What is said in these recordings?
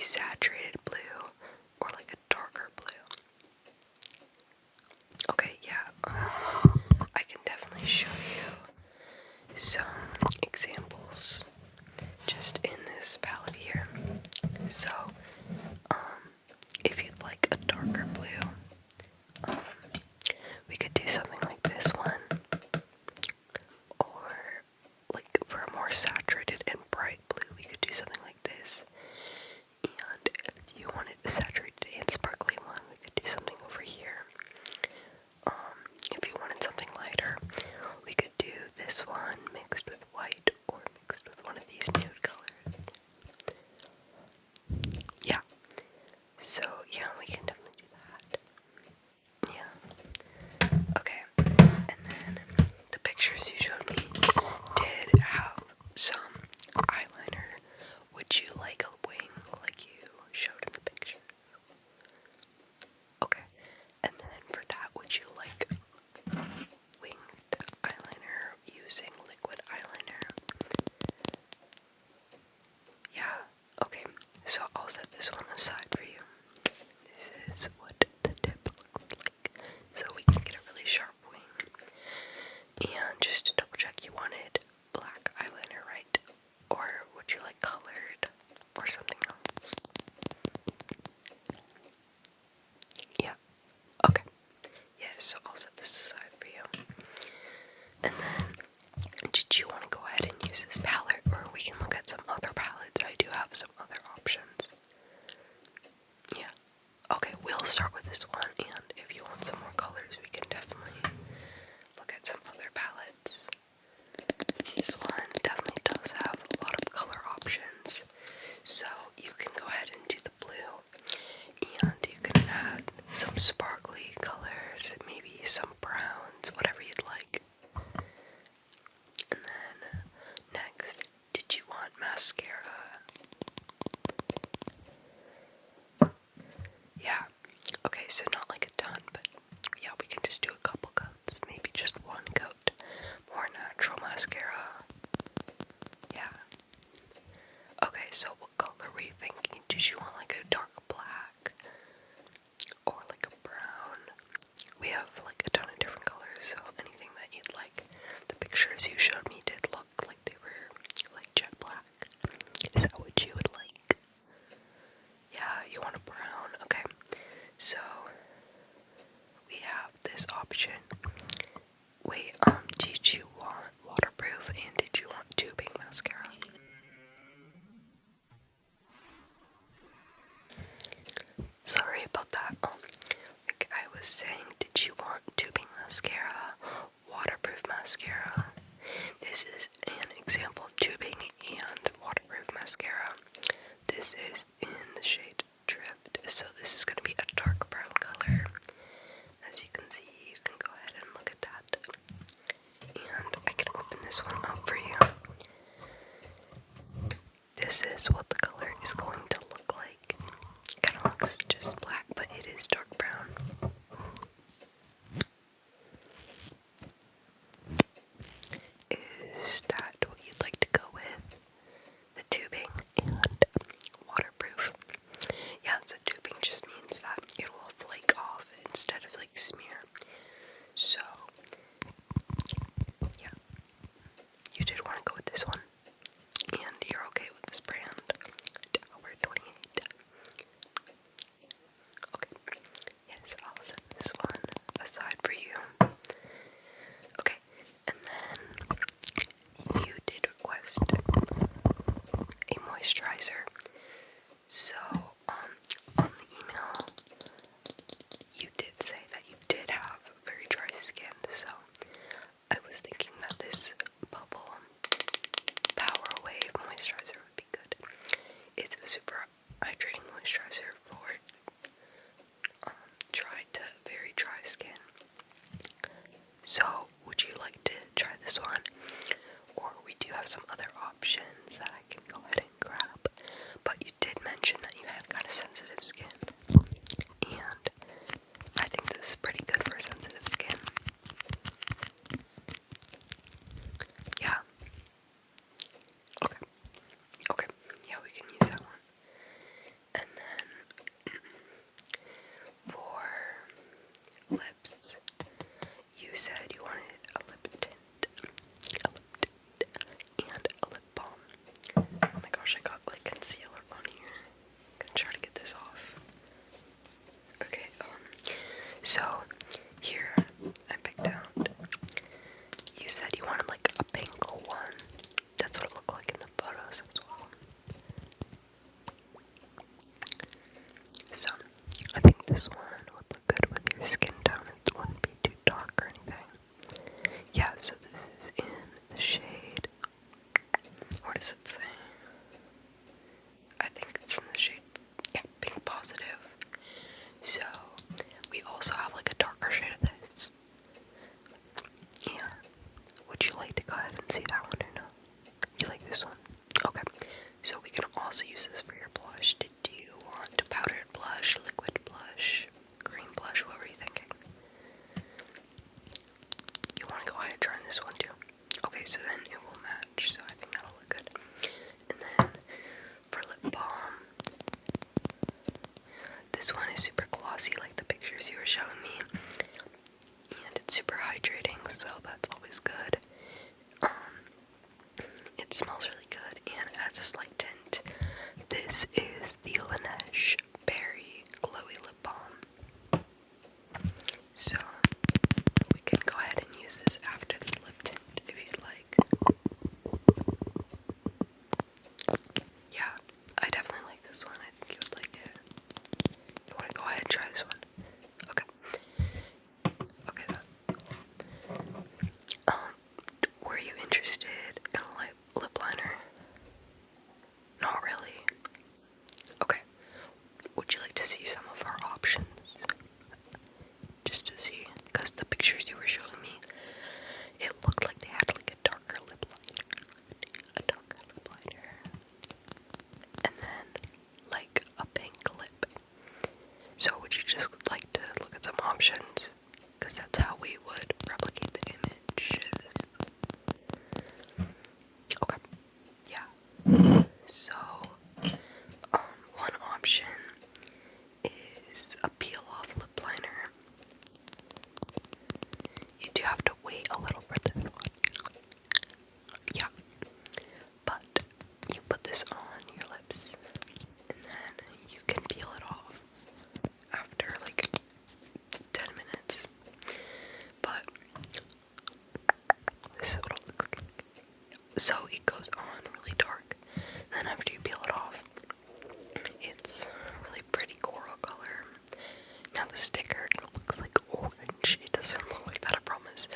saturated blue or like a darker blue? Okay, yeah, I can definitely show you some examples just in this palette here. So, if you'd like a darker blue, we could do something like this one, or like for a more saturated and bright blue, we could do something like this. And if you wanted a saturated and sparkly one, we could do something over here. If you wanted something lighter, we could do this one mixed with white or mixed with one of these nude colors. Yeah. So, yeah, we can definitely do that. Yeah. Okay. And then the pictures you showed me did have some eyeliner. Would you like a wing like you showed in the pictures? Okay. And then for that, would you like winged eyeliner using liquid eyeliner? Yeah. Okay. So I'll set this one aside for you. This is what the tip looks like. So we can get a really sharp wing. And just to double check, you wanted black eyeliner, right? Or would you like colored or something else? Yeah. Okay. Yeah, so I'll set this aside for you. And then, did you want to go ahead and use this palette, or we can look at some other palettes? I do have some other options. Yeah. Okay, we'll start with this one, and if you want some more colors, we can definitely look at some other palettes. This one definitely does have a lot of color options, so you can go ahead and do the blue, and you can add some sparkly colors, maybe some browns, whatever you'd like. And then, next, did you want mascara? Yeah. Okay, so not like a ton, but yeah, we can just do a couple coats, maybe just one coat. More natural mascara. Yeah. Okay, so what color were you thinking? Did you want like a dark black or like a brown? We have like a ton of different colors, so anything that you'd like. The pictures you showed me did look like they were like jet black. Is that what you would like? Yeah, you want a brown? Okay. So we have this option. Wait, did you want waterproof and did you want tubing mascara? Sorry about that. Like I was saying, did you want tubing mascara, waterproof mascara? This is an example of tubing and waterproof mascara. This is in the shade Drift, so this is going to be a dark brown color. As you can see, you can go ahead and look at that. And I can open this one up for you. This is what the color is going to look like. It kind of looks just black, but it is dark brown. Is that what you'd like to go with? The tubing and waterproof? Yeah, so tubing just means that it will flake off instead of like smear. So, yeah. You did want to go with this one. And you're okay with this brand. Tower 28. Okay. Yes, I'll set this one aside for you. Okay. And then you did request a moisturizer. So, on the email, you did say that you did have very dry skin, so I was thinking that this Bubble Power Wave moisturizer would be good. It's a super hydrating moisturizer for dry to very dry skin. So, would you like to try this one? Or we do have some other options that I can go ahead and grab. But you did mention that you had kind of sensitive skin. And I think this is pretty good for sensitive skin. Yeah. Okay. Okay. Yeah, we can use that one. And This is the Laneige Berry Glowy Lip Balm. So we can go ahead and use this after the lip tint if you'd like. Yeah, I definitely like this one. I think you would like it. You want to go ahead and try this one? Okay. Okay then. Were you interested in a lip liner? Not really. Okay. Would you like to see some of our options? Just to see, because the pictures you were showing me, it looked like they had like a darker lip liner, and then like a pink lip. So would you just like to look at some options? Because that's how we would replicate the images. Okay, yeah. So, one option is a peel-off lip liner. You do have to wait a little for this one. Yeah. But you put this on your lips, and then you can peel it off after like 10 minutes. But this is what it looks like. So it goes on really dark, and then after you peel it off, it's really pretty coral color. Now the sticker, it looks like orange. It doesn't look like that, I promise.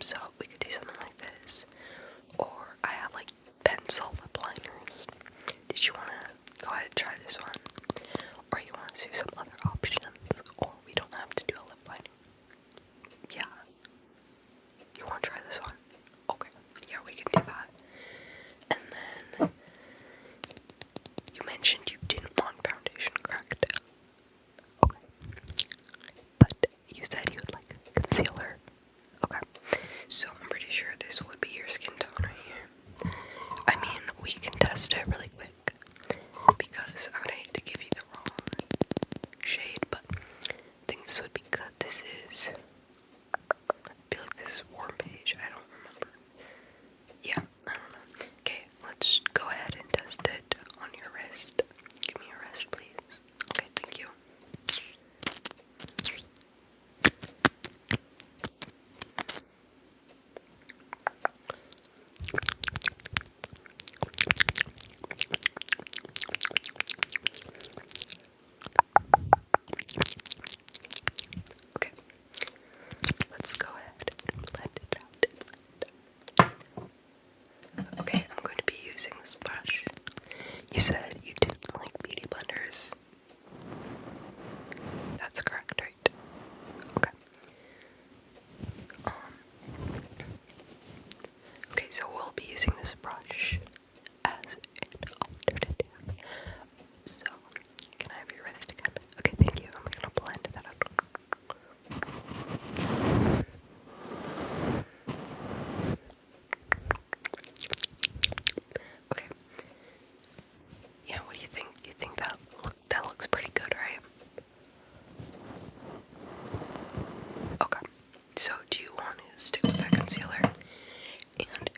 So we could do something like this. Or I have like pencil lip liners. Did you want to go ahead and try this one? Or you want to do some other options? Or we don't have to do a lip liner. Yeah. You want to try this one? Okay. Yeah, we can do that. And then you mentioned you didn't want foundation, correct? Okay. But you said you would like concealer. Okay. So I'm pretty sure this would be your skin tone right here. I mean, we can test it really quick because I would hate to give you the wrong shade, but I think this would be good. This is, I feel like this is Warm Page. I don't remember. Yeah, I don't know. Okay, let's go ahead and test it on your wrist. Give me your wrist, please. Okay, thank you. Okay, let's go ahead and blend it out. Okay, I'm going to be using this brush. You said you didn't like beauty blenders. That's correct, right? Okay. Okay, so we'll be using this brush as an alternative. So, can I have your wrist again? Okay, thank you. I'm gonna blend that out. Okay. Yeah, what do you think? You think that looks pretty good, right? Okay. So, do you want to stick with that concealer? And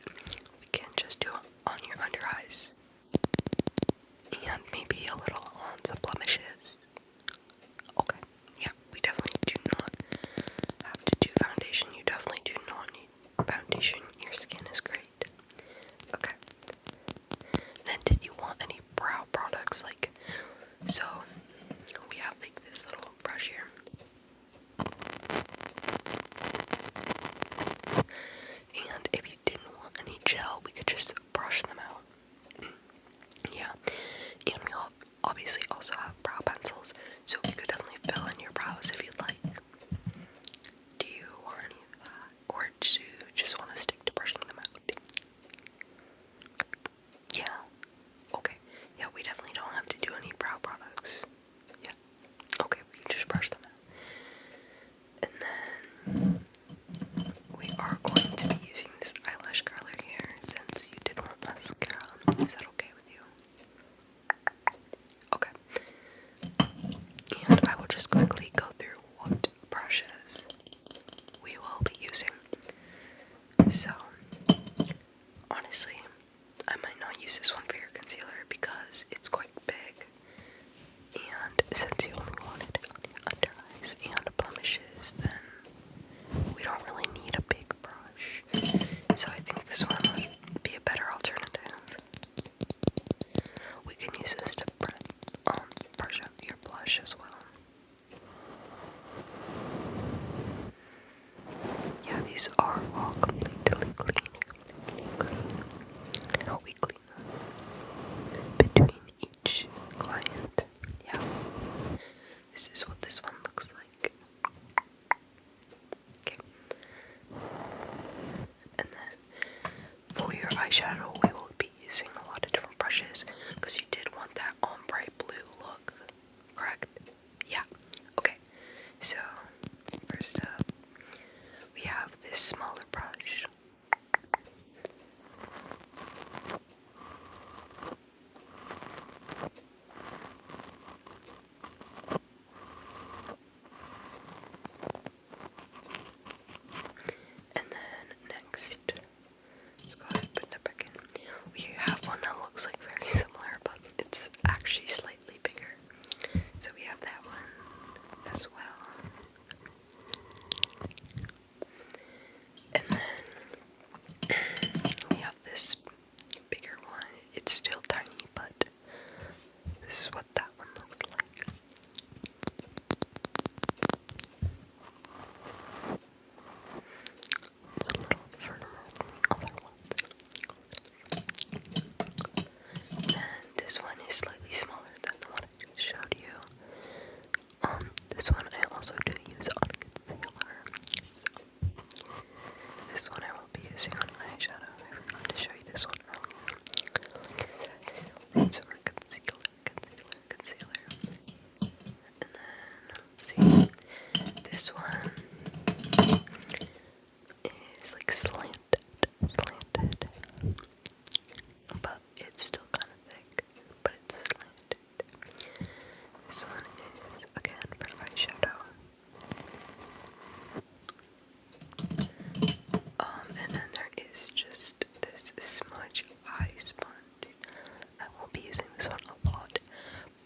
we can just do it on your under eyes. And maybe a little on some blemishes. Okay. Yeah, we definitely do not have to do foundation. You definitely do not need foundation. Your skin is great. Okay. Then did you want any brow products? Like, so we have like this little brush here. And if you didn't want any gel, we could just brush them out. Yeah. And we obviously also have brow pencils, so we could definitely fill in your brows if you'd like. Do you want any of that? Or do you just want to stick to brushing them out? Yeah. Okay. Yeah, we definitely don't have to do any brow products. Yeah. Okay, we can just brush them out. And then we are going to be using this eyelash curler here since you did want mascara. Is that okay with you? Okay. this is what this one looks like. Okay. And then for your eyeshadow, we will be using a lot of different brushes because you did want that ombre blue look, correct? Yeah. Okay. So first up, we have this smaller brush. And then next, let's go ahead and put that back in. We have one that looks like very similar, but it's actually slightly bigger. So we have that one as well. And then we have this bigger one. It's still tiny, but this is what that one looks like. It's a little further than the other ones. Then this one is slightly smaller than the one I just showed you. This one I also do use on concealer. So this one I won't be using on eyeshadow. I forgot to show you this one earlier. So for concealer. And then let's see. This one is like slanted, but it's still kind of thick, but it's slanted. This one is again for eyeshadow. And then there is just this smudge eye sponge. I won't be using this one a lot,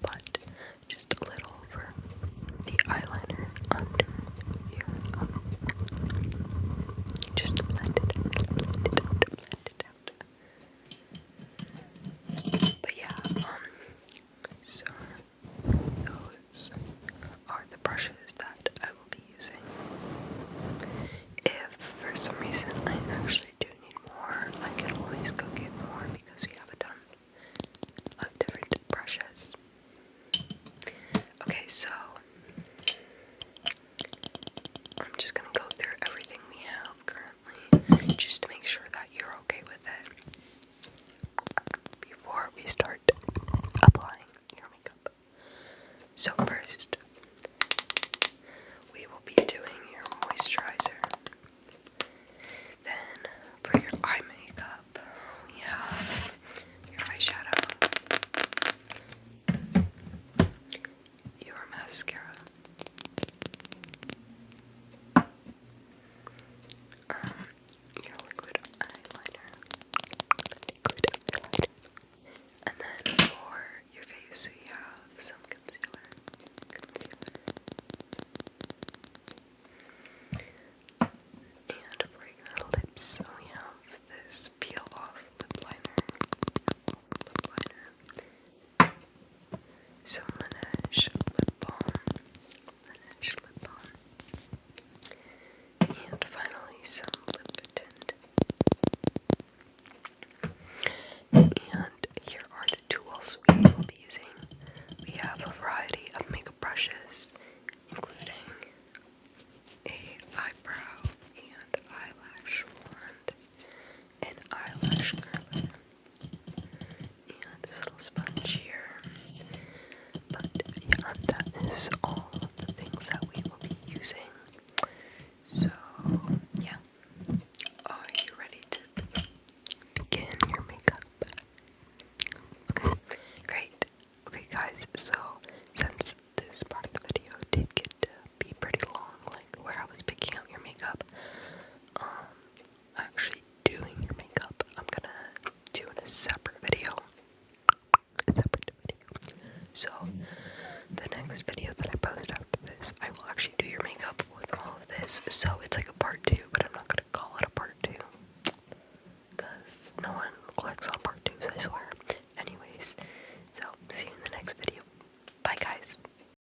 but just a little for the eyeliner under your just to blend it out. But yeah, so those are the brushes that I will be using. If for some reason I actually do need more, I can always go get more because we have a ton of different brushes. Okay, so I'm just gonna go through everything we have currently just to make sure that you're okay with it before we start applying your makeup. So first, we will be doing your moisturizer. Then for your eye makeup, we have your eyeshadow, your mascara, your liquid eyeliner, and then for your face we have some concealer. And for your lips, we have this peel off lip liner, some Laneige lip balm, and finally some lip tint. And here are the tools we will be using. We have a variety of makeup brushes, including a eyebrow and eyelash wand, an eyelash curler, and this little sponge here. But yeah, that is all of the things that we will be using. So yeah, are you ready to begin your makeup? Okay, great. Okay guys, so since this part of the video did get to be pretty long, like where I was picking out your makeup, actually doing your makeup, I'm gonna do in a separate video. So the next video that I post after this, I will actually do your makeup with all of this. So it's like a part 2